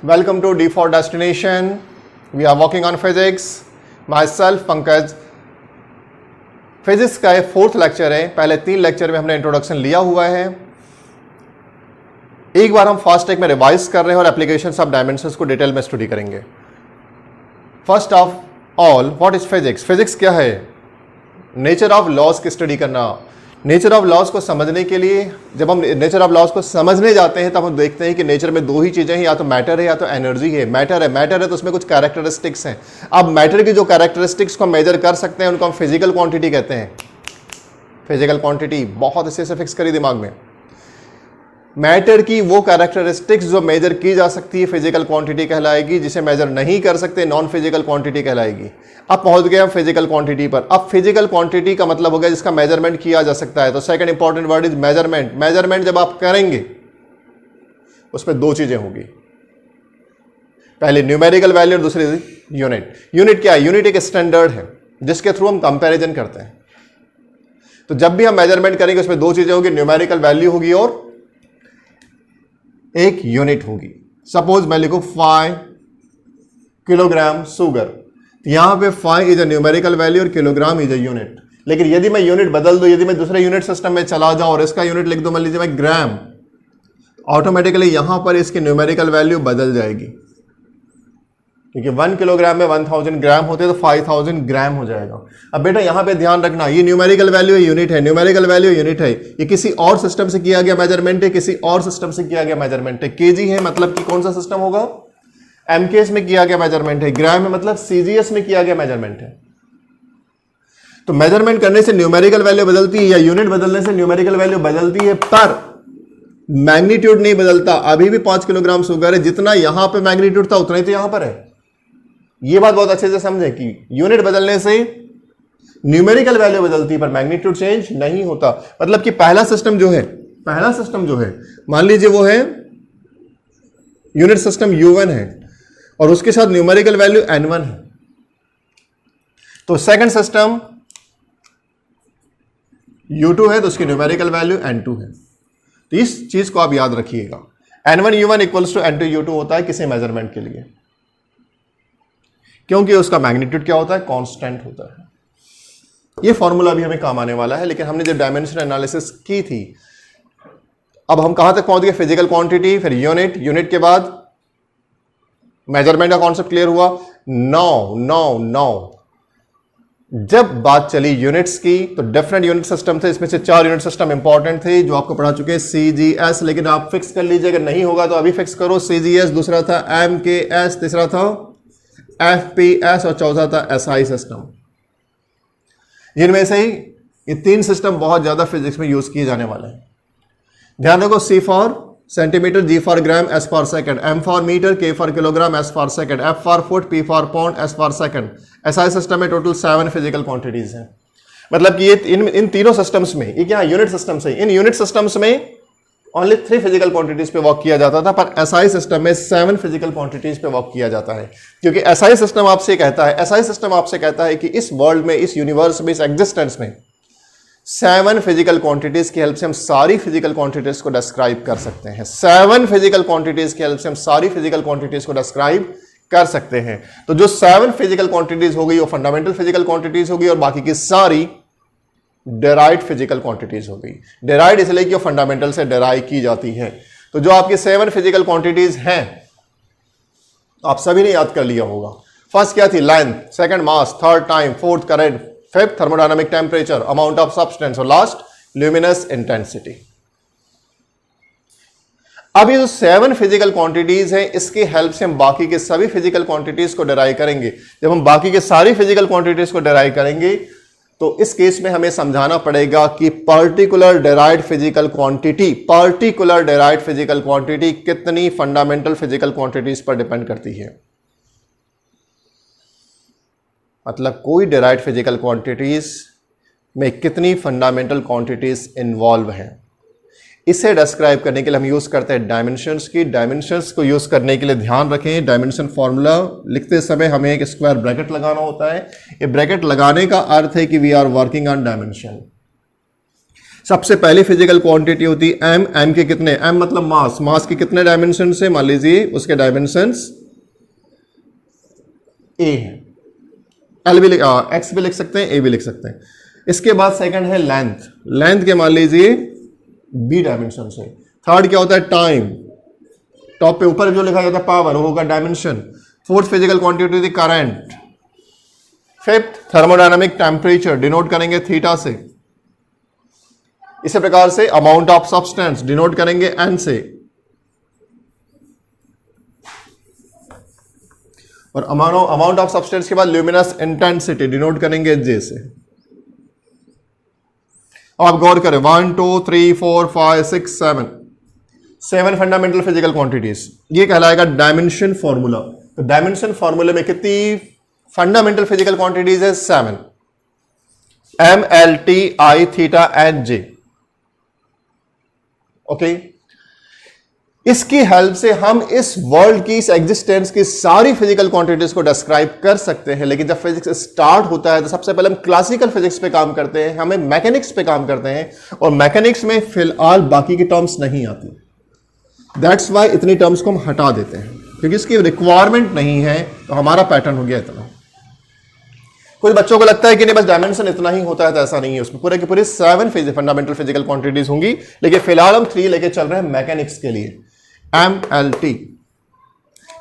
Welcome to D for Destination. We are working on physics. Myself Pankaj. Physics का ये 4th lecture है. पहले 3 lecture में हमने इंट्रोडक्शन लिया हुआ है. एक बार हम फास्ट टेक में रिवाइज कर रहे हैं और एप्लीकेशंस ऑफ डायमेंशंस को डिटेल में स्टडी करेंगे. First of all, what is physics? Physics क्या है? नेचर ऑफ लॉज की स्टडी करना. नेचर ऑफ लॉज को समझने के लिए जब हम नेचर ऑफ लॉज को समझने जाते हैं तब हम देखते हैं कि नेचर में 2 ही चीजें हैं, या तो मैटर है या तो एनर्जी है. मैटर है तो उसमें कुछ कैरेक्टरिस्टिक्स हैं. अब मैटर की जो कैरेक्टरिस्टिक्स को हम मेजर कर सकते हैं उनको हम फिजिकल क्वांटिटी कहते हैं. फिजिकल क्वांटिटी बहुत अच्छे से फिक्स करी दिमाग में. मैटर की वो कैरेक्टरिस्टिक्स जो मेजर की जा सकती है फिजिकल क्वांटिटी कहलाएगी, जिसे मेजर नहीं कर सकते नॉन फिजिकल क्वांटिटी कहलाएगी. अब पहुंच गए हम फिजिकल क्वांटिटी पर. अब फिजिकल क्वांटिटी का मतलब हो गया जिसका मेजरमेंट किया जा सकता है. तो second important word is measurement. Measurement जब आप करेंगे उसमें 2 चीजें होगी. पहले न्यूमेरिकल वैल्यू और दूसरी यूनिट. यूनिट क्या है? यूनिट एक स्टैंडर्ड है जिसके थ्रू हम कंपैरिजन करते हैं. तो जब भी हम मेजरमेंट करेंगे उसमें 2 चीजें होगी, न्यूमेरिकल वैल्यू होगी और एक यूनिट होगी. सपोज मैं लिखूं 5 किलोग्राम शुगर. यहां पे 5 इज अ न्यूमेरिकल वैल्यू और किलोग्राम इज अ यूनिट. लेकिन यदि मैं यूनिट बदल दूं, यदि मैं दूसरे यूनिट सिस्टम में चला जाऊं और इसका यूनिट लिख दूं, मान लीजिए मैं ग्राम, ऑटोमेटिकली यहां पर इसकी न्यूमेरिकल वैल्यू बदल जाएगी. क्योंकि 1 किलोग्राम में 1000 ग्राम होते हैं तो 5000 ग्राम हो जाएगा. अब बेटा यहां पे ध्यान रखना, ये न्यूमेरिकल वैल्यू यूनिट है. न्यूमेरिकल वैल्यू यूनिट है. ये किसी और सिस्टम से किया गया मेजरमेंट है, किसी और सिस्टम से किया गया मेजरमेंट है. केजी है मतलब कि कौन सा सिस्टम होगा? एमकेएस में किया गया मेजरमेंट है. ग्राम है मतलब सीजीएस में किया गया मेजरमेंट है. तो मेजरमेंट करने से न्यूमेरिकल वैल्यू बदलती है या यूनिट बदलने से न्यूमेरिकल वैल्यू बदलती है, पर मैग्नीट्यूड नहीं बदलता. अभी भी 5 किलोग्राम शुगर है. जितना यहां पे मैग्नीट्यूड था उतना ही तो यहां पर है. यह बात बहुत अच्छे से समझे कि यूनिट बदलने से न्यूमेरिकल वैल्यू बदलती पर मैग्नीट्यूड चेंज नहीं होता. मतलब कि पहला सिस्टम जो है मान लीजिए वो है यूनिट सिस्टम U1 है और उसके साथ न्यूमेरिकल वैल्यू N1 है. तो सेकंड सिस्टम U2 है तो उसकी न्यूमेरिकल वैल्यू N2 है. तो इस चीज को आप याद रखिएगा. N1 U1 equals to N2 U2 होता है किसी मेजरमेंट के लिए, क्योंकि उसका मैग्नीट्यूड क्या होता है? कांस्टेंट होता है. ये फॉर्मूला भी हमें काम आने वाला है. लेकिन हमने जब डायमेंशन एनालिसिस की थी, अब हम कहां तक पहुंच गए? फिजिकल क्वांटिटी, फिर यूनिट, यूनिट के बाद मेजरमेंट का कॉन्सेप्ट क्लियर हुआ. नाउ जब बात चली यूनिट्स की तो डिफरेंट यूनिट सिस्टम थे. इसमें से 4 यूनिट सिस्टम इंपॉर्टेंट थे जो आपको पढ़ा चुके हैं. CGS, लेकिन आप फिक्स कर लीजिए, अगर नहीं होगा तो अभी फिक्स करो. CGS, दूसरा था MKS, तीसरा था FPS और चौथा था SI सिस्टम. जिनमें से ही ये 3 सिस्टम बहुत ज्यादा फिजिक्स में यूज किए जाने वाले हैं. ध्यान रखो. C for centimetre, G for gram, S for second, M for metre, K for kilogram, S for second, F for foot, P for pound, S for second. SI system में total 7 physical quantities हैं. मतलब कि ये इन तीनों systems में, ये क्या unit systems है, इन यूनिट सिस्टम्स में ओनली 3 फिजिकल क्वांटिटीज पे वर्क किया जाता था, पर SI सिस्टम में 7 फिजिकल क्वांटिटीज पे वर्क किया जाता है. क्योंकि SI सिस्टम आपसे कहता है कि इस वर्ल्ड में, इस यूनिवर्स में, इस एग्जिस्टेंस में 7 फिजिकल क्वांटिटीज की हेल्प से हम सारी फिजिकल क्वांटिटीज को डिस्क्राइब कर सकते हैं. 7 फिजिकल क्वांटिटीज की हेल्प से हम सारी फिजिकल क्वांटिटीज को डिस्क्राइब कर सकते हैं. तो जो 7 फिजिकल क्वांटिटीज हो गई वो फंडामेंटल फिजिकल क्वांटिटीज होगी और बाकी की सारी डेराइव्ड फिजिकल क्वांटिटीज हो गई. डेराइव्ड इसलिए कि फंडामेंटल से डेराइव की जाती है. तो जो आपकी 7 फिजिकल क्वांटिटीज हैं आप सभी ने याद कर लिया होगा. फर्स्ट क्या थी? Length, second mass, third time, fourth current, fifth thermodynamic temperature, amount of substance और लास्ट ल्यूमिनस इंटेंसिटी. अब ये जो 7 फिजिकल क्वांटिटीज हैं इसकी हेल्प से हम बाकी के सभी फिजिकल क्वांटिटीज को डेराइव करेंगे. जब हम बाकी के सारी फिजिकल क्वांटिटीज को डेराइव करेंगे तो इस केस में हमें समझाना पड़ेगा कि पर्टिकुलर डेराइव्ड फिजिकल क्वांटिटी कितनी फंडामेंटल फिजिकल क्वांटिटीज पर डिपेंड करती है. मतलब कोई डेराइव्ड फिजिकल क्वांटिटीज में कितनी फंडामेंटल क्वांटिटीज इन्वॉल्व हैं. इसे डिस्क्राइब करने के लिए हम यूज करते हैं डायमेंशंस की. डायमेंशंस को यूज करने के लिए ध्यान रखें, डायमेंशन फॉर्मूला लिखते समय हमें एक स्क्वायर ब्रैकेट लगाना होता है. ये ब्रैकेट लगाने का अर्थ है कि we are working on dimension. सबसे पहली फिजिकल क्वांटिटी होती है एम, एम के कितने, एम मतलब मास, मास के कितने डायमेंशन से, मान लीजिए उसके डायमेंशंस ए है, एल भी एक्स भी लिख सकते हैं, ए भी लिख सकते हैं। इसके बाद सेकंड है लेंथ, लेंथ के मान लीजिए बी डायमेंशन से। थर्ड क्या होता है टाइम, टॉप पे ऊपर जो लिखा जाता है पावर वो होगा डायमेंशन। फोर्थ फिजिकल क्वांटिटी होती current. Fifth thermodynamic temperature, denote करेंगे थीटा से। इसी प्रकार से अमाउंट ऑफ सब्सटेंस डिनोट करेंगे एन से, और अमाउंट ऑफ सब्सटेंस के बाद ल्यूमिनस इंटेंसिटी डिनोट करेंगे जे से। अब आप गौर करें 1 2 3 4 5 6 7 फंडामेंटल फिजिकल क्वांटिटीज, ये कहलाएगा डायमेंशन फॉर्मूला। तो डायमेंशन फॉर्मूले में कितनी फंडामेंटल फिजिकल क्वांटिटीज है, 7, M L T I theta and J. Okay, इसकी हेल्प से हम इस वर्ल्ड की, इस एग्जिस्टेंस की सारी फिजिकल क्वांटिटीज को डिस्क्राइब कर सकते हैं। लेकिन जब फिजिक्स स्टार्ट होता है तो सबसे पहले हम क्लासिकल फिजिक्स पे काम करते हैं, हमें मैकेनिक्स पे काम करते हैं, और मैकेनिक्स में फिलहाल बाकी की टर्म्स नहीं आती। दैट्स वाई इतनी टर्म्स को हम हटा देते हैं, क्योंकि इसकी रिक्वायरमेंट नहीं है। तो हमारा पैटर्न हो गया इतना। कुछ बच्चों को लगता है कि नहीं बस डायमेंशन इतना ही होता है, तो ऐसा नहीं है, उसमें पूरे के पूरे 7 फंडामेंटल फिजिकल क्वांटिटीज होंगी। लेकिन फिलहाल हम 3 लेके चल रहे हैं मैकेनिक्स के लिए, एम एल टी।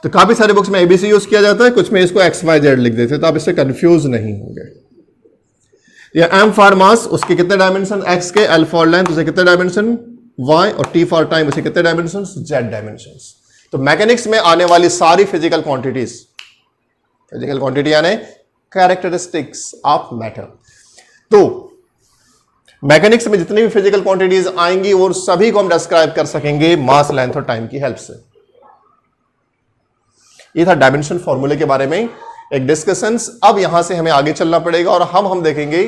तो काफी सारे बुक्स में एबीसी यूज किया जाता है, कुछ में इसको एक्स वाई जेड लिख देते हैं, तो आप इससे कंफ्यूज नहीं होंगे। या एम फॉर मास, उसके कितने डायमेंशन एक्स के, एल फॉर लेंथ उसे कितने डायमेंशन वाई, और टी फॉर टाइम उसे कितने डायमेंशन जेड डायमेंशन। तो मैकेनिक्स में आने वाली सारी फिजिकल क्वांटिटीज, फिजिकल क्वांटिटी यानी कैरेक्टरिस्टिक्स ऑफ मैटर, तो मैकेनिक्स में जितनी भी फिजिकल क्वांटिटीज आएंगी वो सभी को हम डिस्क्राइब कर सकेंगे मास, लेंथ और टाइम की हेल्प से। ये था डायमेंशन फॉर्मूले के बारे में एक डिस्कशंस। अब यहां से हमें आगे चलना पड़ेगा और हम देखेंगे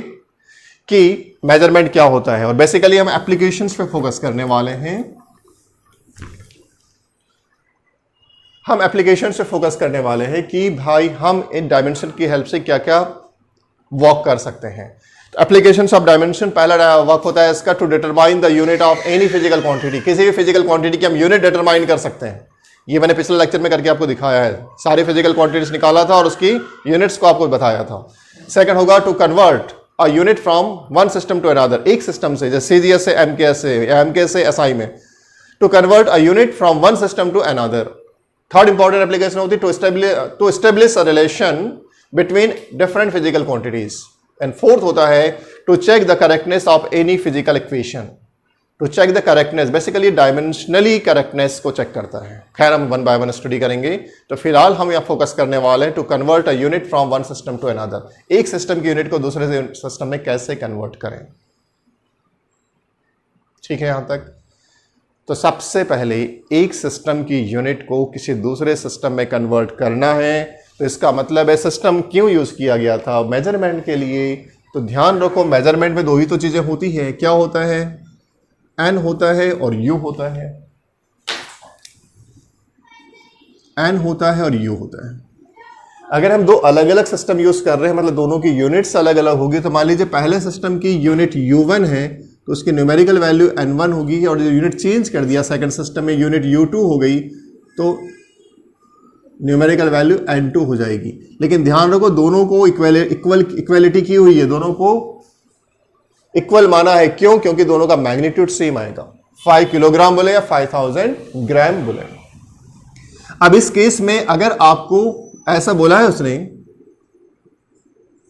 कि मेजरमेंट क्या होता है, और बेसिकली हम एप्लीकेशंस पे फोकस करने वाले हैं। हम एप्लीकेशन से फोकस करने वाले हैं कि भाई हम इन डायमेंशन की हेल्प से क्या क्या वर्क कर सकते हैं। तो एप्लीकेशंस ऑफ डायमेंशन, पहला वर्क होता है इसका to determine the unit of any physical quantity. किसी भी फिजिकल क्वांटिटी की हम यूनिट डिटरमाइन कर सकते हैं। ये मैंने पिछले लेक्चर में करके आपको दिखाया है, सारी फिजिकल क्वांटिटीज निकाला था और उसकी यूनिट्स को आपको बताया था। सेकंड होगा to convert a unit from one system to another, एक सिस्टम से, जैसे सीजीएस से एमकेएस से, या एमकेएस से एसआई में, to convert a unit from one system to another. Third important application होती है to establish a relation between different physical quantities. And fourth होता है to check the correctness of any physical equation. To check the correctness, basically dimensionally correctness को चेक करता है। खैर हम वन बाय वन स्टडी करेंगे। तो फिलहाल हम यहाँ फोकस करने वाले हैं to convert a unit from one system to another, एक सिस्टम की यूनिट को दूसरे सिस्टम में कैसे कन्वर्ट करें। ठीक है यहां तक? तो सबसे पहले एक सिस्टम की यूनिट को किसी दूसरे सिस्टम में कन्वर्ट करना है, तो इसका मतलब है सिस्टम क्यों यूज किया गया था, मेजरमेंट के लिए। तो ध्यान रखो मेजरमेंट में दो ही तो चीजें होती है, क्या होता है, एन होता है और यू होता है, एन होता है और यू होता है। अगर हम दो अलग अलग सिस्टम यूज कर रहे हैं, मतलब दोनों की यूनिट्स अलग अलग होगी, तो मान लीजिए पहले सिस्टम की यूनिट u1 है तो उसकी न्यूमेरिकल वैल्यू n1 होगी, और जो यूनिट चेंज कर दिया सेकंड सिस्टम में यूनिट u2 हो गई तो न्यूमेरिकल वैल्यू n2 हो जाएगी। लेकिन ध्यान रखो दोनों को इक्वलिटी की हुई है, दोनों को इक्वल माना है। क्यों? क्योंकि दोनों का मैग्नीट्यूड सेम आएगा, 5 किलोग्राम बोले या 5000 ग्राम बोले। अब इस केस में अगर आपको ऐसा बोला है उसने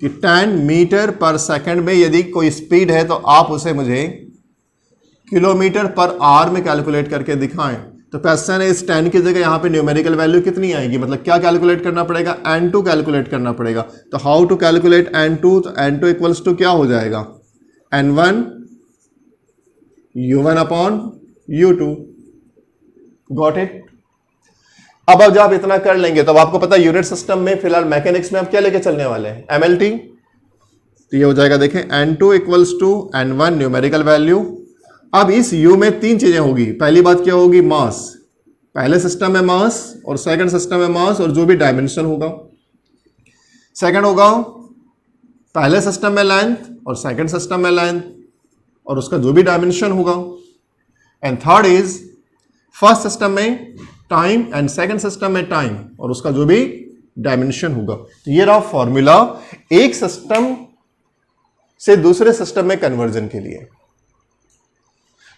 कि 10 मीटर पर सेकंड में यदि कोई स्पीड है तो आप उसे मुझे किलोमीटर पर आवर में कैलकुलेट करके दिखाएं, तो क्वेश्चन है इस 10 की जगह यहां पे न्यूमेरिकल वैल्यू कितनी आएगी, मतलब क्या कैलकुलेट करना पड़ेगा, n2 कैलकुलेट करना पड़ेगा। तो हाउ टू कैलकुलेट n2, तो n2 इक्वल्स टू क्या हो जाएगा, n1 u1 upon u2। Got it? अब जब आप इतना कर लेंगे तो आपको पता है यूनिट सिस्टम में फिलहाल मैकेनिक्स में आप क्या लेके चलने वाले हैं, एमएलटी। तो ये हो जाएगा, देखें n2 equals to n1 numerical value. अब इस u में तीन चीजें होगी। पहली बात क्या होगी, मास, पहले सिस्टम में मास और सेकंड सिस्टम में मास और जो भी डायमेंशन होगा। सेकंड होगा पहले सिस्टम में लेंथ और सेकंड सिस्टम में लेंथ, और उसका जो भी डायमेंशन होगा। And third is first system में टाइम एंड सेकंड सिस्टम में टाइम और उसका जो भी डायमेंशन होगा। तो ये रहा फॉर्मूला एक सिस्टम से दूसरे सिस्टम में कन्वर्जन के लिए।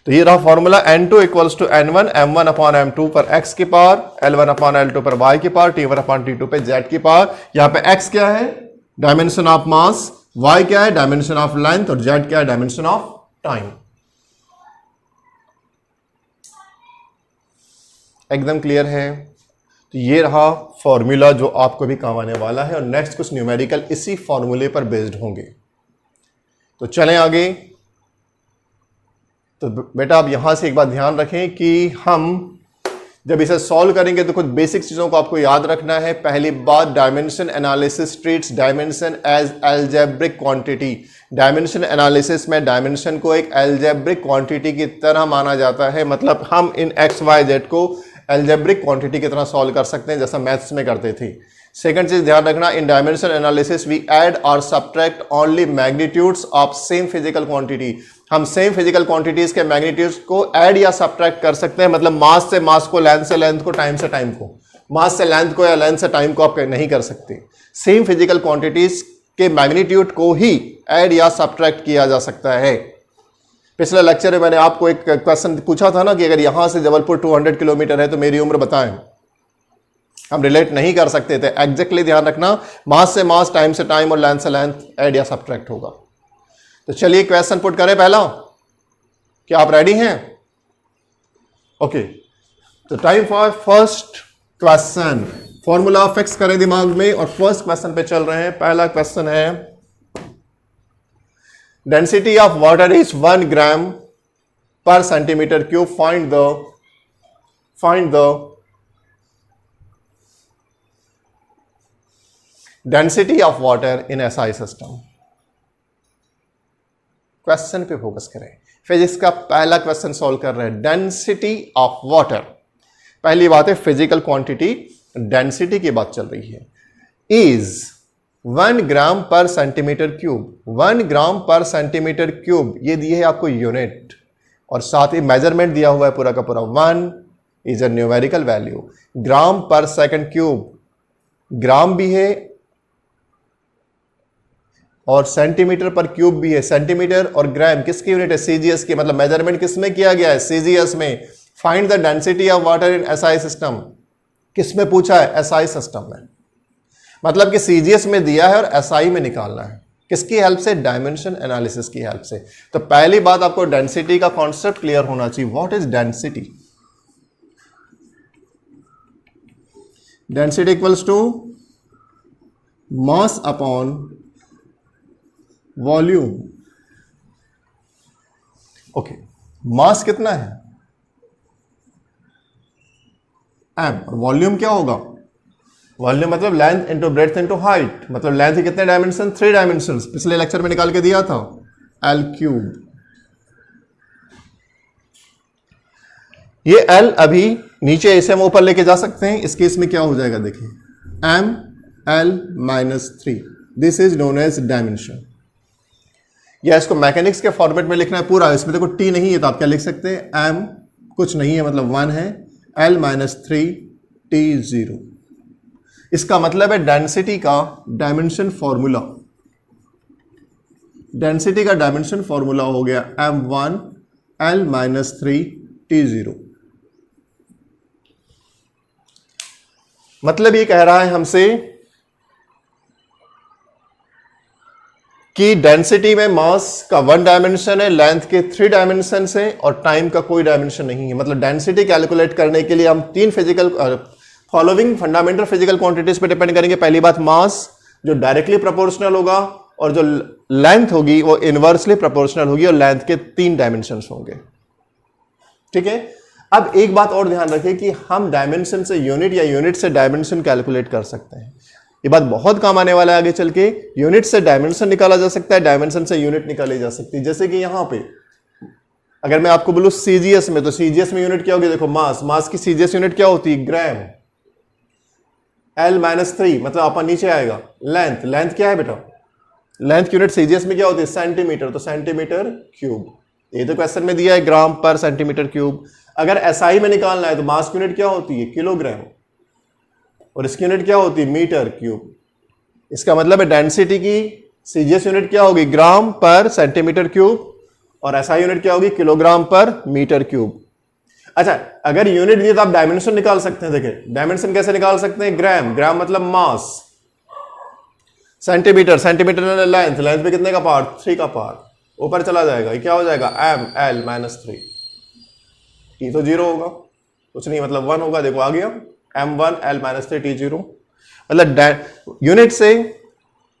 तो ये रहा formula n2 equals to n1 m1 upon m2 पर x की पावर, l1 अपॉन l2 पर y की पावर, t1 अपॉन t2 पे z की पावर। यहां पे x क्या है, डायमेंशन ऑफ मास, y क्या है, डायमेंशन ऑफ लेंथ, और z क्या है, डायमेंशन ऑफ टाइम। एकदम क्लियर है। तो ये रहा फॉर्मूला जो आपको भी काम आने वाला है, और नेक्स्ट कुछ न्यूमेरिकल इसी फॉर्मूले पर बेस्ड होंगे। तो चलें आगे। तो बेटा आप यहां से एक बात ध्यान रखें कि हम जब इसे सॉल्व करेंगे तो कुछ बेसिक चीजों को आपको याद रखना है। पहली बात, dimension analysis treats dimension as algebraic quantity. Dimension analysis में डायमेंशन को एक अलजेब्रिक क्वांटिटी की तरह माना जाता है, मतलब हम इन एक्स वाई जेड को अलजेब्रिक क्वांटिटी की तरह सॉल्व कर सकते हैं जैसा मैथ्स में करते थे। सेकंड चीज ध्यान रखना, इन डायमेंशन एनालिसिस वी ऐड और subtract only magnitudes of same physical quantity. हम सेम फिजिकल क्वांटिटीज के मैग्नीट्यूड्स को ऐड या सब्ट्रैक्ट कर सकते हैं, मतलब मास से मास को, लेंथ से लेंथ को, टाइम से टाइम को। मास से लेंथ को या लेंथ से टाइम को आप नहीं कर सकते। सेम फिजिकल क्वांटिटीज के मैग्नीट्यूड को ही ऐड या सब्ट्रैक्ट किया जा सकता है। पिछले लेक्चर में मैंने आपको एक क्वेश्चन पूछा था ना कि अगर यहां से जबलपुर 200 किलोमीटर है तो मेरी उम्र बताएं। हम रिलेट नहीं कर सकते थे। एग्जैक्टली ध्यान रखना, मास से मास, टाइम से टाइम और लेंथ से लेंथ ऐड या सब्ट्रैक्ट होगा। तो चलिए क्वेश्चन पुट करें पहला। क्या आप रेडी हैं? ओके, तो time for first question. Formula fix करें दिमाग में और फर्स्ट क्वेश्चन पे चल रहे हैं। पहला क्वेश्चन है, density of water is 1 gram per centimetre cube. Find the density of water in SI system. Question पे फोकस करें। फिजिक्स का पहला क्वेश्चन सॉल्व कर रहे हैं, डेंसिटी ऑफ वाटर। पहली बात है फिजिकल क्वांटिटी, डेंसिटी की बात चल रही है। Is 1 gram per centimetre cube. 1 gram per centimetre cube ये दिए है आपको यूनिट, और साथ ही मेजरमेंट दिया हुआ है पूरा का पूरा। 1 इज अ न्यूमेरिकल वैल्यू। ग्राम पर सेकंड क्यूब, ग्राम भी है और सेंटीमीटर पर क्यूब भी है। सेंटीमीटर और ग्राम किसकी यूनिट है? सीजीएस की, मतलब मेजरमेंट किसमें किया गया है? सीजीएस में। Find the density of water in SI system. किसमें पूछा है? एसआई सिस्टम में। मतलब कि सीजीएस में दिया है और एसआई में निकालना है। किसकी हेल्प से? डायमेंशन एनालिसिस की हेल्प से। तो पहली बात आपको डेंसिटी का कॉन्सेप्ट क्लियर होना चाहिए। What is density? Density equals to mass upon volume. Okay, mass कितना है? m, और वॉल्यूम क्या होगा? वॉल्यूम मतलब length into breadth into height. मतलब लेंथ के कितने डायमेंशन? 3 डायमेंशन। पिछले लेक्चर में निकाल के दिया था, l क्यूब। ये l अभी नीचे ऐसे हम ऊपर लेके जा सकते हैं। इस केस में क्या हो जाएगा देखिए, m l -3। This is known as dimension. या इसको मैकेनिक्स के फॉर्मेट में लिखना है पूरा। इसमें देखो t नहीं है तो आप क्या लिख सकते हैं? m कुछ नहीं है मतलब 1 है, l -3 t 0। इसका मतलब है डेंसिटी का डायमेंशन फॉर्मूला। डेंसिटी का डायमेंशन फॉर्मूला हो गया m1 l -3 t 0। मतलब ये कह रहा है हमसे कि डेंसिटी में मास का 1 डायमेंशन है, लेंथ के 3 डायमेंशन है और टाइम का कोई डायमेंशन नहीं है। मतलब डेंसिटी कैलकुलेट करने के लिए हम 3 physical following fundamental physical quantities पे डिपेंड करेंगे। पहली बात मास जो डायरेक्टली प्रोपोर्शनल होगा, और जो लेंथ होगी वो इनवर्सली प्रोपोर्शनल होगी, और लेंथ के 3 डायमेंशन होंगे। ठीक है। अब एक बात और ध्यान रखें कि हम डायमेंशन से यूनिट या यूनिट से डायमेंशन कैलकुलेट कर सकते हैं। ये बात बहुत काम आने वाला है आगे चल के। यूनिट से डायमेंशन निकाला जा सकता है, डायमेंशन से यूनिट निकाली जा सकती है। जैसे कि यहां पे अगर मैं आपको बोलूं सीजीएस में, तो सीजीएस में यूनिट क्या होगी? देखो मास की सीजीएस यूनिट क्या होती है? ग्राम। l -3 मतलब आपका नीचे आएगा। लेंथ क्या है बेटा? लेंथ की यूनिट सीजीएस में क्या होती है? सेंटीमीटर। तो सेंटीमीटर क्यूब। ये तो क्वेश्चन में दिया है ग्राम पर सेंटीमीटर क्यूब। अगर एसआई में निकालना है तो मास यूनिट क्या होती है, किलोग्राम, और इसकी यूनिट क्या होती है, मीटर क्यूब। इसका मतलब है डेंसिटी की सीजीएस यूनिट क्या होगी, ग्राम पर सेंटीमीटर क्यूब, और एसआई यूनिट क्या होगी, किलोग्राम पर मीटर क्यूब। अच्छा, अगर यूनिट दी तो आप डायमेंशन निकाल सकते हैं। देखिए डायमेंशन कैसे निकाल सकते हैं, ग्राम, ग्राम मतलब मास, सेंटीमीटर, सेंटीमीटर लेंथ, लेंथ पे कितने का पार्ट, 3 का पार्ट, ऊपर चला जाएगा, ये क्या हो जाएगा, एम एल -3, टी तो 0 होगा, कुछ नहीं मतलब 1 होगा, देखो आ गया, m1 l -3 t0। मतलब यूनिट से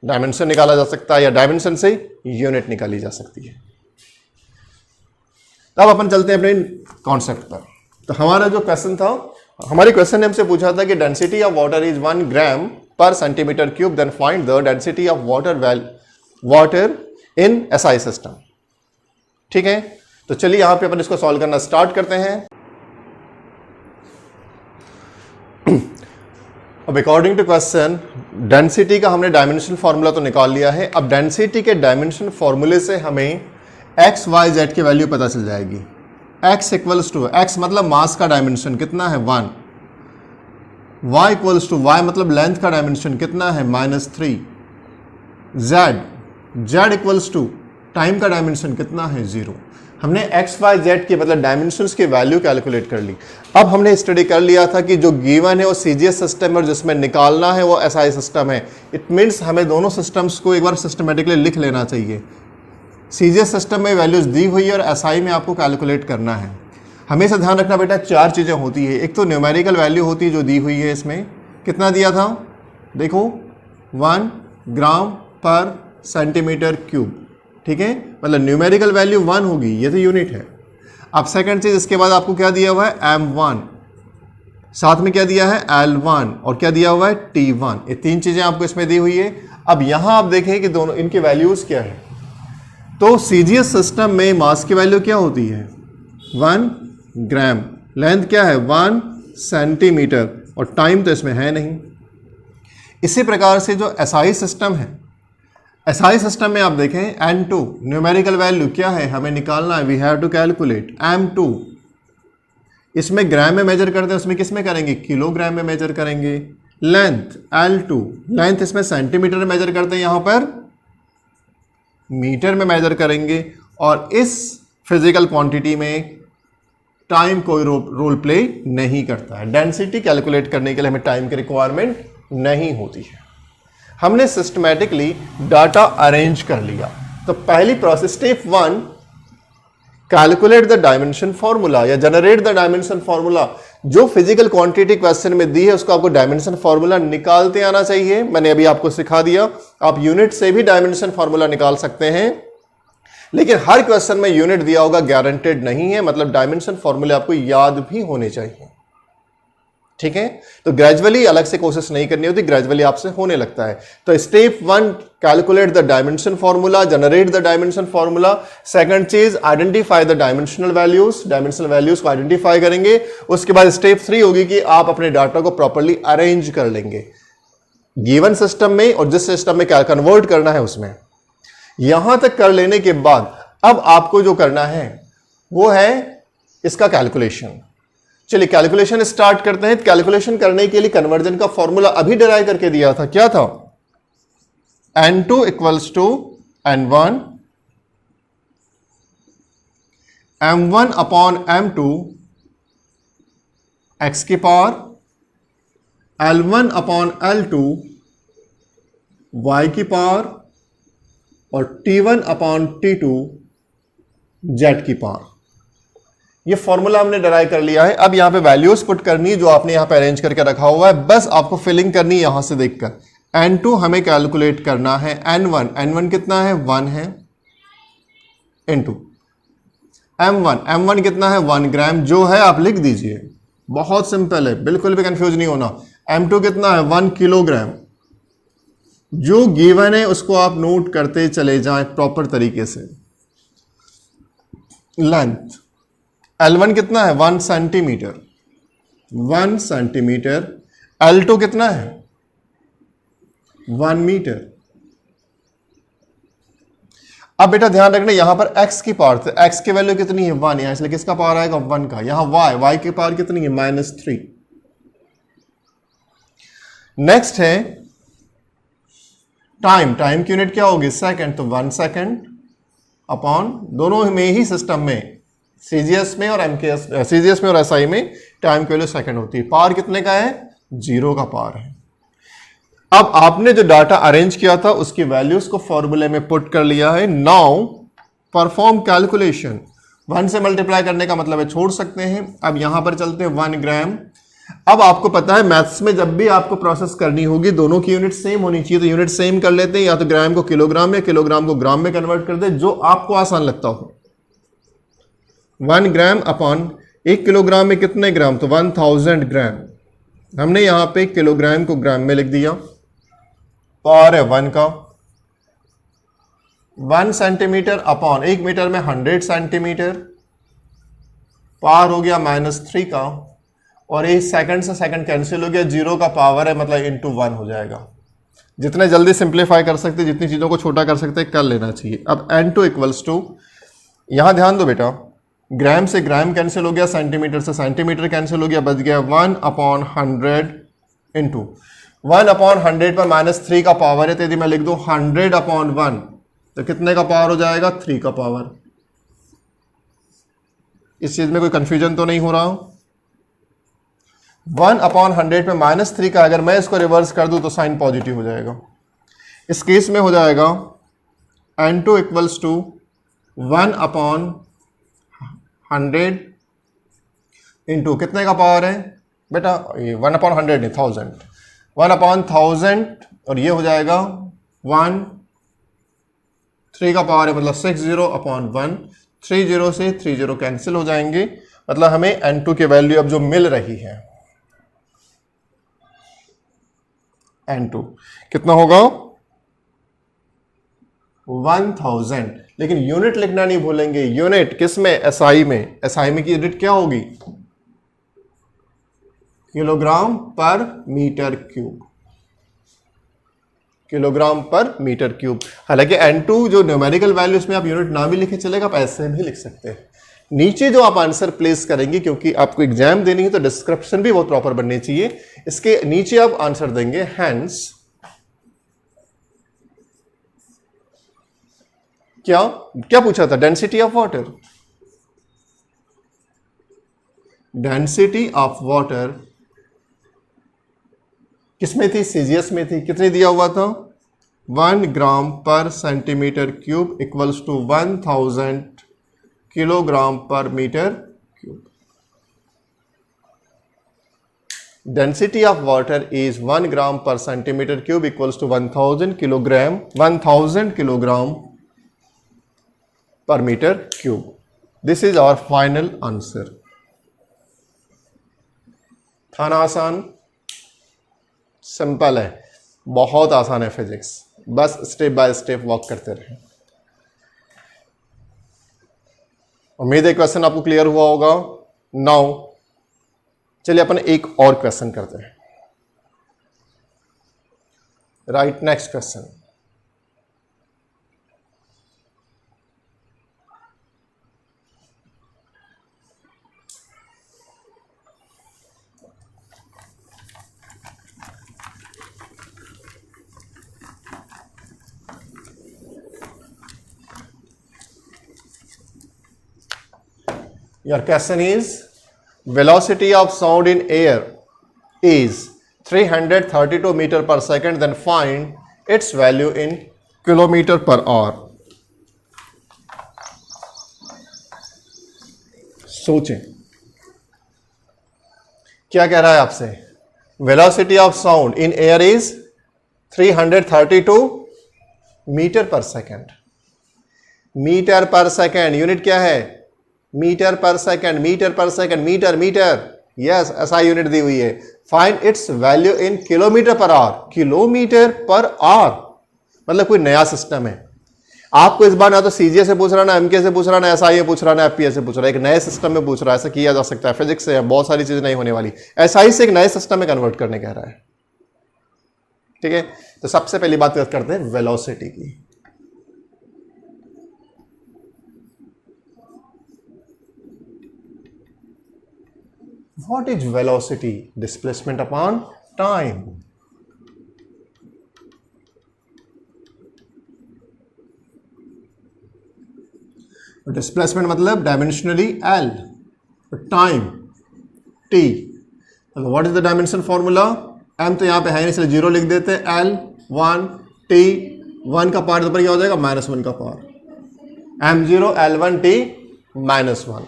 डायमेंशन निकाला जा सकता है या डायमेंशन से यूनिट निकाली जा सकती है। तब अपन चलते हैं अपने कॉन्सेप्ट पर। तो हमारा जो क्वेश्चन था, हमारे क्वेश्चन ने हमसे पूछा था कि density of water is 1 gram per centimetre cube, then find the density of water in SI system. ठीक है, तो चलिए यहां पे अपन इसको सॉल्व करना स्टार्ट करते हैं। अब अकॉर्डिंग टू क्वेश्चन, डेंसिटी का हमने डायमेंशन फॉर्मूला तो निकाल लिया है। अब डेंसिटी के डायमेंशन फॉर्मूले से हमें एक्स वाई जेड की वैल्यू पता चल जाएगी। एक्स इक्वल्स टू, एक्स मतलब मास का डायमेंशन कितना है 1, वाई इक्वल्स टू, वाई मतलब लेंथ का डायमेंशन कितना है -3, z, z equals to time का डायमेंशन कितना है 0। हमने एक्स वाई जेड की मतलब डायमेंशंस की वैल्यू कैलकुलेट कर ली। अब हमने स्टडी कर लिया था कि जो गिवन है वो सीजीएस सिस्टम है और जिसमें निकालना है वो एसआई सिस्टम है। इट मीन्स हमें दोनों सिस्टम्स को एक बार सिस्टमेटिकली लिख लेना चाहिए। सीजीएस सिस्टम में वैल्यूज दी हुई है और एसआई में आपको कैलकुलेट करना है। हमेशा ध्यान रखना बेटा, 4 चीज़ें होती है। एक तो न्यूमेरिकल वैल्यू होती है जो दी हुई है, इसमें कितना दिया था देखो, 1 ग्राम पर सेंटीमीटर क्यूब। ठीक है, मतलब न्यूमेरिकल वैल्यू 1 होगी, ये तो यूनिट है। अब सेकंड चीज, इसके बाद आपको क्या दिया हुआ है m1, साथ में क्या दिया है l1, और क्या दिया हुआ है t1। ये 3 चीजें आपको इसमें दी हुई है। अब यहां आप देखें कि दोनों इनकी वैल्यूज क्या है। तो सीजीएस सिस्टम में मास की वैल्यू क्या होती है 1 ग्राम, लेंथ क्या है 1 सेंटीमीटर, और टाइम तो इसमें है नहीं। इसी प्रकार से जो एसआई सिस्टम है, एसआई सिस्टम में आप देखें n2 न्यूमेरिकल वैल्यू क्या है हमें निकालना है, we have to calculate m2। इसमें ग्राम में मेजर करते हैं, उसमें किस में करेंगे, किलोग्राम में मेजर करेंगे। लेंथ l2, लेंथ इसमें सेंटीमीटर में मेजर करते हैं, यहां पर मीटर में मेजर करेंगे। और इस फिजिकल क्वांटिटी में टाइम कोई रोल प्ले नहीं करता है। डेंसिटी कैलकुलेट करने के लिए हमें टाइम की रिक्वायरमेंट नहीं होती है। हमने सिस्टमैटिकली डाटा अरेंज कर लिया। तो पहली process, step 1, calculate the dimension formula या जनरेट द डायमेंशन फॉर्मूला। जो फिजिकल क्वांटिटी क्वेश्चन में दी है उसको आपको डायमेंशन फॉर्मूला निकालते आना चाहिए। मैंने अभी आपको सिखा दिया, आप यूनिट से भी डायमेंशन फॉर्मूला निकाल सकते हैं, लेकिन हर क्वेश्चन में यूनिट दिया होगा गारंटेड नहीं है। मतलब डायमेंशन फॉर्मूले आपको याद भी होने चाहिए। ठीक है, तो ग्रेजुअली अलग से कोशिश नहीं करनी होती, ग्रेजुअली आपसे होने लगता है। तो step 1, calculate the dimension formula, generate the dimension formula. Second चीज, identify the dimensional values, dimensional values को आइडेंटिफाई करेंगे। उसके बाद स्टेप 3 होगी कि आप अपने डाटा को प्रॉपर्ली अरेंज कर लेंगे गिवन सिस्टम में, और जिस सिस्टम में क्या कन्वर्ट करना है उसमें। यहां तक कर लेने के बाद अब आपको जो करना है वो है इसका कैलकुलेशन। चलिए कैलकुलेशन स्टार्ट करते हैं। कैलकुलेशन करने के लिए कन्वर्जन का फॉर्मूला अभी डिराइव करके दिया था, क्या था, n2 equals to n1, m1 upon m2 x की power, l1 upon l2 y की पावर, और t1 अपॉन t2 z की पावर। ये फॉर्मूला हमने डराइव कर लिया है। अब यहां पे वैल्यूज पुट करनी जो आपने यहां पे अरेंज करके रखा हुआ है, बस आपको फिलिंग करनी यहां से देखकर। n2 हमें कैलकुलेट करना है, n1, n1 कितना है 1 है, इनटू m1 कितना है 1 ग्राम, जो है आप लिख दीजिए, बहुत सिंपल है, बिल्कुल भी कंफ्यूज नहीं होना। m2 कितना है 1 किलोग्राम, जो गिवन है उसको आप नोट करते चले जाएं प्रॉपर तरीके से। लेंथ L1 कितना है 1 सेंटीमीटर, 1 सेंटीमीटर। L2 कितना है 1 मीटर। अब बेटा ध्यान रखना यहां पर x की पावर, तो x की वैल्यू कितनी है 1, यहां इसलिए किसका पावर आएगा 1 का। यहां y की पावर कितनी है -3। नेक्स्ट है टाइम की यूनिट क्या होगी सेकंड, तो 1 सेकंड अपॉन दोनों में ही सिस्टम में सीजीएस में और एमकेएस, सीजीएस में और एसआई में टाइम की वैल्यू सेकंड होती है। पावर कितने का है 0 का पावर है। अब आपने जो डाटा अरेंज किया था उसकी वैल्यूज को फॉर्मूले में पुट कर लिया है। नाउ परफॉर्म कैलकुलेशन, 1 से मल्टीप्लाई करने का मतलब है छोड़ सकते हैं। अब यहां पर चलते हैं 1 ग्राम। अब आपको पता है मैथ्स में जब भी आपको प्रोसेस करनी होगी दोनों की यूनिट सेम होनी चाहिए, तो यूनिट सेम कर लेते हैं, या तो ग्राम को किलोग्राम या किलोग्राम को ग्राम में कन्वर्ट कर दे, जो आपको आसान लगता हो। 1 ग्राम अपॉन 1 किलोग्राम में कितने ग्राम, तो 1000 ग्राम। हमने यहां पे किलोग्राम को ग्राम में लिख दिया। पावर है 1 का। 1 सेंटीमीटर अपॉन 1 मीटर में 100 सेंटीमीटर, पावर हो गया -3 का, और ये सेकंड से सेकंड कैंसिल हो गया, 0 का पावर है मतलब इनटू 1 हो जाएगा। जितने जल्दी सिंप्लीफाई कर सकते, जितनी चीजों को छोटा कर सकते कर लेना चाहिए। अब n2 इक्वल्स टू, यहां ध्यान दो बेटा, ग्राम से ग्राम कैंसिल हो गया, सेंटीमीटर से सेंटीमीटर कैंसिल हो गया, बच गया 1/100 इंटू 1/100 पर -3 का पावर है, तो यदि मैं लिख दूं 100/1 तो कितने का पावर हो जाएगा 3 का पावर। इस चीज में कोई कंफ्यूजन तो नहीं हो रहा? 1/100 पे -3 का अगर मैं इसको रिवर्स कर दूं तो साइन पॉजिटिव हो जाएगा। इस केस में हो जाएगा n2 इक्वल्स टू 1/100 इंटू कितने का पावर है बेटा, ये 1/100 नहीं 1000, 1/1000, और ये हो जाएगा 1, 3 का पावर है मतलब 60/1, 30 से 30 कैंसिल हो जाएंगे, मतलब हमें n2 की वैल्यू अब जो मिल रही है n2 कितना होगा 1000। लेकिन यूनिट लिखना नहीं भूलेंगे। यूनिट किस में, एसआई में। एसआई में की यूनिट क्या होगी kilogram per metre cube, kilogram per metre cube. हालांकि n2 जो न्यूमेरिकल वैल्यू, इसमें आप यूनिट ना भी लिखे चलेगा, आप ऐसे भी लिख सकते हैं। नीचे जो आप आंसर प्लेस करेंगे, क्योंकि आपको एग्जाम देनी है तो डिस्क्रिप्शन भी बहुत प्रॉपर बननी चाहिए, इसके नीचे आप आंसर देंगे हैंस क्या क्या पूछा था, density of water. Density of water किसमें थी, सीजीएस में थी। कितने दिया हुआ था 1 gram per centimetre cube equals to 1000 kilogram per metre cube. Density of water is 1 gram per centimetre cube equals to 1000 kilogram per metre cube. This is our final answer. था ना आसान, सिंपल है, बहुत आसान है फिजिक्स, बस step by step walk करते रहें। उम्मीद है क्वेश्चन आपको क्लियर हुआ होगा। नाउ चलिए अपन एक और क्वेश्चन करते हैं। Right, next question. Your question is, velocity of sound in air is 332 meter per second, then find its value in kilometer per hour. सोचें क्या कह रहा है आपसे। Velocity of sound in air is 332 metre per second. Metre per second unit क्या है, metre per second, metre per second, metre metre, yes ऐसा unit दी हुई है। Find its value in kilometre per hour. Kilometre per hour मतलब कोई नया system है। आपको इस बार ना तो सीजीए से पूछ रहा, ना एमके से पूछ रहा, ना एसआई पूछ रहा, ना एफपीए से पूछ रहा है, एक नए सिस्टम में पूछ रहा है। ऐसा किया जा सकता है, फिजिक्स से बहुत सारी चीजें नहीं होने वाली, एसआई से एक नए सिस्टम में कन्वर्ट करने कह रहा है। ठीक है, तो सबसे पहली बात करते हैं वेलोसिटी की। What is velocity? Displacement upon time. Displacement मतलब dimensionally L, time T. What is the dimension formula? M तो यहां पे है इसलिए जीरो लिख देते हैं, एल 1 टी 1 का पावर ऊपर क्या हो जाएगा -1 का पावर, m0 l1 t -1।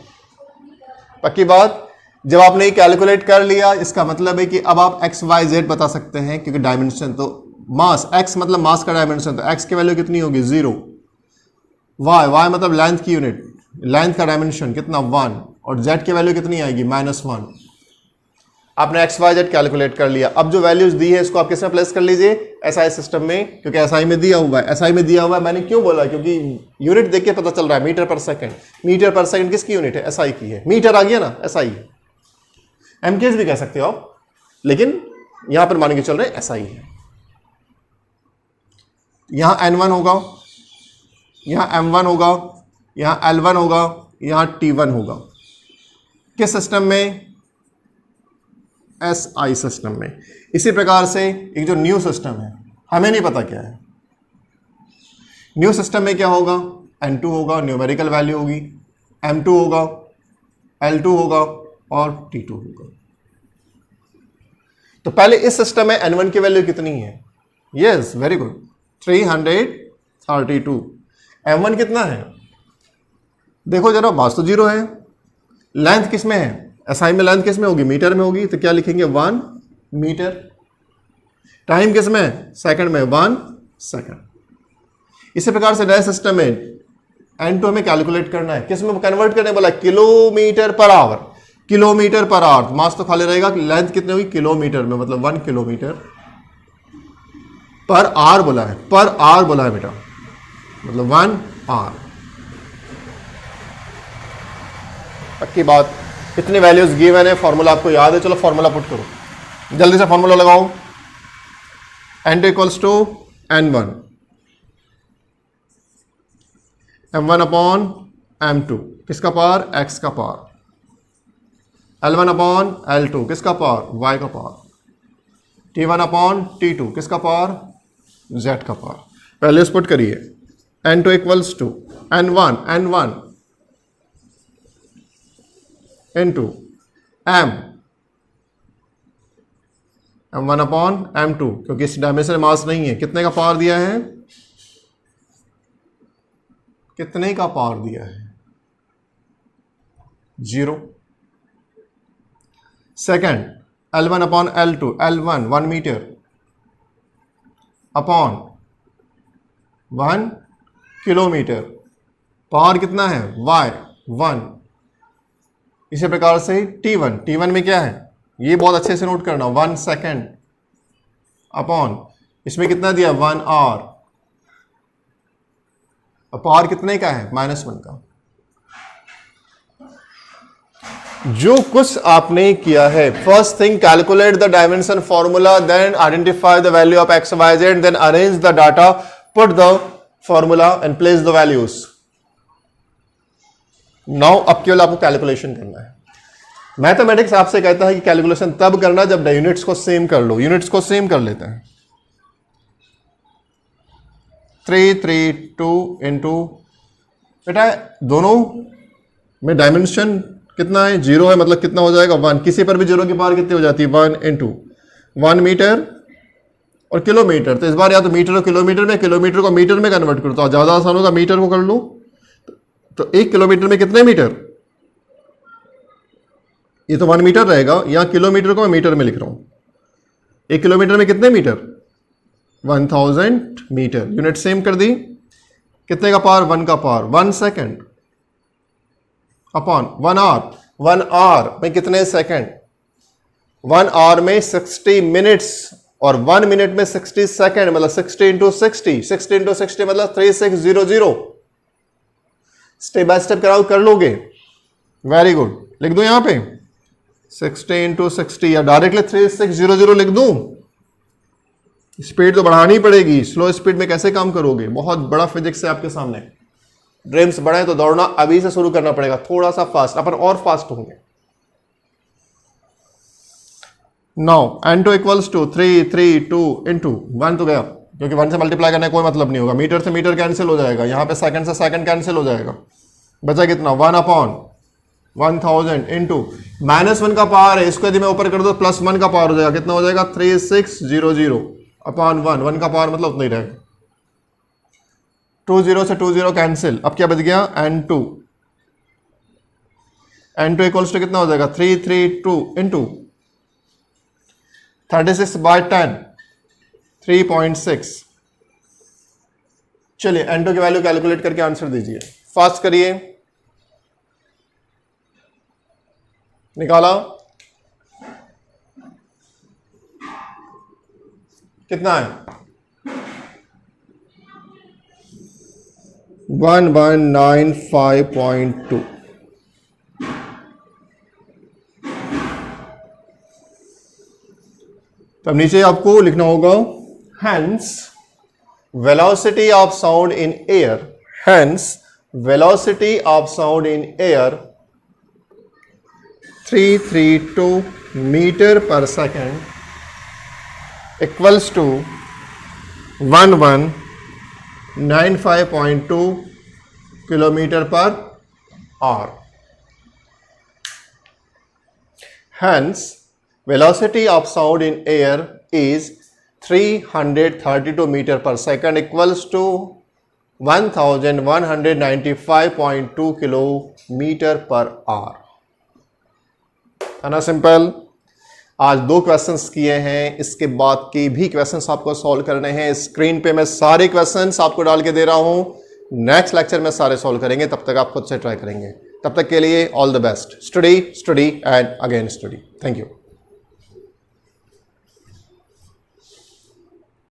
पक्की बात। जब आपने कैलकुलेट कर लिया इसका मतलब है कि अब आप x y z बता सकते हैं, क्योंकि डायमेंशन तो मास, x मतलब मास का डायमेंशन, तो x की वैल्यू कितनी होगी 0, y मतलब लेंथ की यूनिट, लेंथ का डायमेंशन कितना 1, और z की वैल्यू कितनी आएगी -1। आपने x y z कैलकुलेट कर लिया। अब जो वैल्यूज दी है इसको आप किस में प्लेस कर लीजिए, SI सिस्टम में, क्योंकि SI में दिया हुआ है। SI में दिया हुआ है मैंने क्यों बोला, क्योंकि यूनिट देख के पता चल रहा है, मीटर पर सेकंड। मीटर पर सेकंड किसकी यूनिट है? SI की है। मीटर आ गया ना, SI है। MKs भी कह सकते हो आप, लेकिन यहां पर मान के चल रहे SI है। यहां N1 होगा, यहां M1 होगा, यहां L1 होगा, यहां T1 होगा। किस सिस्टम में? SI सिस्टम में। इसी प्रकार से एक जो न्यू सिस्टम है, हमें नहीं पता क्या है। न्यू सिस्टम में क्या होगा? N2 होगा, न्यूमेरिकल वैल्यू होगी, M2 होगा, L2 होगा और T2 होगा। तो पहले इस सिस्टम में N1 की वैल्यू कितनी है? Yes, very good, 332। M1 कितना है? देखो जरा, बात तो 0 है। लेंथ किस में है? SI में लेंथ किस में होगी? मीटर में होगी, तो क्या लिखेंगे 1 मीटर। टाइम किस में? सेकंड में, 1 सेकंड। इसी प्रकार से नए सिस्टम में N2 हमें कैलकुलेट करना है, किस में कन्वर्ट करने बोला? Kilometre per hour. Kilometre per hour, mass तो खाली रहेगा, लेंथ कितनी होगी? किलोमीटर में, मतलब 1 किलोमीटर पर आवर बोला है, पर आवर बोला है बेटा, मतलब 1 आवर। पक्की बात। इतनी वैल्यूज गिवन है, फॉर्मूला आपको याद है, चलो फॉर्मूला पुट करो, जल्दी से फॉर्मूला लगाओ। N2 equals to N1, M1 upon M2 किसका पावर? X का पावर, L1 अपॉन L2 किसका पावर? Y का पावर, T1 अपॉन T2 किसका पावर? Z का पावर। वैल्यूज पुट करिए। N2 equals to N1 into M1 upon M2, क्योंकि इस dimension मास नहीं है। कितने का पावर दिया है? कितने का पावर दिया है? 0। Second, L1 upon L2, L1 1 metre upon 1 kilometre, power कितना है? Y 1। इसी प्रकार से T1 में क्या है? ये बहुत अच्छे से नोट करना, 1 सेकेंड अपॉन, इसमें कितना दिया? 1 आवर। पावर कितने का है? -1 का। जो कुछ आपने किया है, first thing calculate the dimension formula, then identify the value of x y z, then arrange the data, put the formula and place the values. Now अब केवल आपको कैलकुलेशन करना है। मैथमेटिक्स आपसे कहता है कि कैलकुलेशन तब करना जब यूनिट्स को सेम कर लो। यूनिट्स को सेम कर लेते हैं। 332 इंटू, बेटा दोनों में डायमेंशन कितना है? 0 है, मतलब कितना हो जाएगा? 1। किसी पर भी 0 की पावर कितनी हो जाती है? 1 इंटू 1 मीटर और किलोमीटर। तो इस बार या तो मीटर और किलोमीटर में, किलोमीटर को मीटर में कन्वर्ट करो तो ज्यादा आसान होगा, मीटर को कर लो। तो 1 किलोमीटर में कितने मीटर? ये तो 1 मीटर रहेगा, यहां किलोमीटर को मैं मीटर में लिख रहा हूं। 1 किलोमीटर में कितने मीटर? 1000 मीटर। यूनिट सेम कर दी। कितने का पावर? 1 का power. 1 second upon 1 hour. 1 hour में कितने सेकेंड? 1 आवर में 60 मिनट्स और 1 मिनट में 60 सेकेंड, मतलब 60 इंटू 60, 60 इंटू 60 मतलब 3600। स्टेप बाय स्टेप कराओ, कर लोगे? Very good. लिख दो यहां पे 60 इंटू 60 या डायरेक्टली 3600 लिख दूं? स्पीड तो बढ़ानी पड़ेगी। स्लो स्पीड में कैसे काम करोगे? बहुत बड़ा फिजिक्स है आपके सामने। ड्रीम्स बढ़े तो दौड़ना अभी से शुरू करना पड़ेगा, थोड़ा सा फास्ट, अपन और फास्ट होंगे। Now n2 equals to 3 3 2 into 1 तो गया, क्योंकि 1 से मल्टीप्लाई करने का कोई मतलब नहीं होगा, मीटर से मीटर कैंसिल हो जाएगा, यहाँ पे सेकंड से सेकंड कैंसिल हो जाएगा, बचा कितना 1/1000 इंटू -1 का पावर है, इसको यदि मैं ऊपर कर दो +1 का पावर हो जाएगा, कितना हो जाएगा 3600 अपॉन 1 का पावर मतलब उतना ही रहेगा, 20 से 20 कैंसिल, अब क्या बच गया n2 इक्वल्स टू कितना हो जाएगा 332 इंटू 36/10 3.6। चलिए n2 की वैल्यू कैलकुलेट करके आंसर दीजिए, फास्ट करिए, निकाला कितना है 1195.2। तो अब नीचे आपको लिखना होगा hence velocity of sound in air, hence velocity of sound in air 332 meter per second equals to 1195.2 kilometer per hour. Hence velocity of sound in air is 332 meter per second equals to 1195.2 kilometer per hour। है ना simple. आज 2 questions किए हैं, इसके बाद के भी questions आपको सॉल्व करने हैं। स्क्रीन पे मैं सारे क्वेश्चंस आपको डाल के दे रहा हूं, नेक्स्ट लेक्चर में सारे सॉल्व करेंगे, तब तक आप खुद से ट्राई करेंगे। तब तक के लिए all the best. Study study and again study. Thank you.